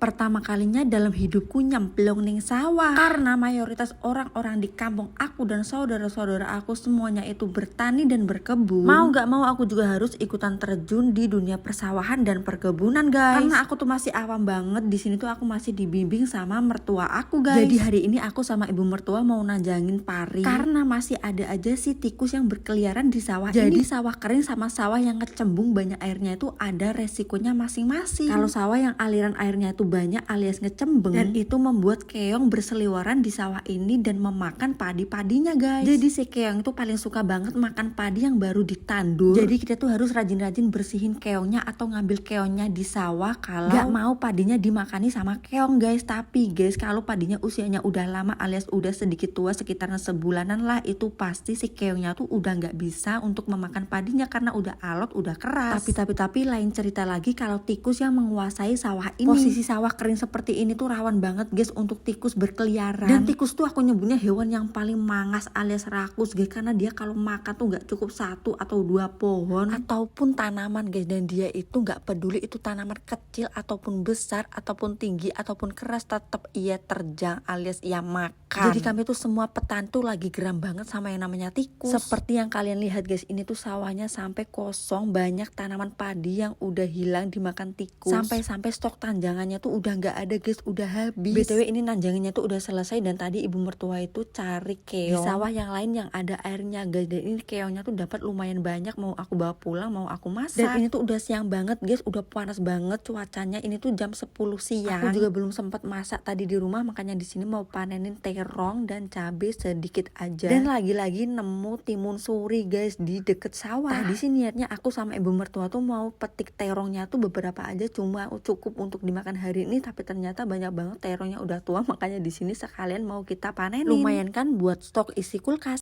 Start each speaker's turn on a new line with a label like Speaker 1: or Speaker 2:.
Speaker 1: Pertama kalinya dalam hidupku nyemplung ning sawah. Karena mayoritas orang-orang di kampung aku dan saudara-saudara aku semuanya itu bertani dan berkebun. Mau gak mau aku juga harus ikutan terjun di dunia persawahan dan perkebunan, guys. Karena aku tuh masih awam banget, di sini tuh aku masih dibimbing sama mertua aku, guys. Jadi hari ini aku sama ibu mertua mau nanjangin pari. Karena masih ada aja sih tikus yang berkeliaran di sawah ini. Jadi sawah kering sama sawah yang ngecembung banyak airnya itu ada resikonya masing-masing. Kalau sawah yang aliran airnya itu banyak alias ngecembeng, dan itu membuat keong berseliweran di sawah ini dan memakan padi-padinya, guys. Jadi si keong itu paling suka banget makan padi yang baru ditandur. Jadi kita tuh harus rajin-rajin bersihin keongnya atau ngambil keongnya di sawah kalau gak mau padinya dimakani sama keong, guys. Tapi guys, kalau padinya usianya udah lama alias udah sedikit tua sekitar sebulanan lah, itu pasti si keongnya tuh udah gak bisa untuk memakan padinya karena udah alot, udah keras. Tapi lain cerita lagi kalau tikus yang menguasai sawah ini. Posisi sawah kering seperti ini tuh rawan banget, guys, untuk tikus berkeliaran. Dan tikus tuh aku nyebutnya hewan yang paling mangas alias rakus, guys, karena dia kalau makan tuh gak cukup 1 atau 2 pohon ataupun tanaman, guys. Dan dia itu gak peduli itu tanaman kecil ataupun besar ataupun tinggi ataupun keras, tetap ia terjang alias ia makan. Jadi kami tuh semua petani tuh lagi geram banget sama yang namanya tikus. Seperti yang kalian lihat, guys, ini tuh sawahnya sampai kosong, banyak tanaman padi yang udah hilang dimakan tikus. Sampai stok tanjangannya tuh udah nggak ada, guys, udah habis. BTW ini nanjangannya tuh udah selesai dan tadi ibu mertua itu cari keong di sawah yang lain yang ada airnya, guys. Dan ini keongnya tuh dapat lumayan banyak, mau aku bawa pulang, mau aku masak. Dan ini tuh udah siang banget, guys, udah panas banget cuacanya. Ini tuh jam 10 siang. Aku juga belum sempat masak tadi di rumah, makanya di sini mau panenin terong dan cabai sedikit aja. Dan lagi-lagi nemu timun suri, guys, di deket sawah. Tadi sih niatnya aku sama ibu mertua tuh mau petik terongnya tuh beberapa aja, cuma cukup untuk dimakan hari ini, tapi ternyata banyak banget terongnya udah tua, makanya di sini sekalian mau kita panenin. Lumayan kan buat stok isi kulkas.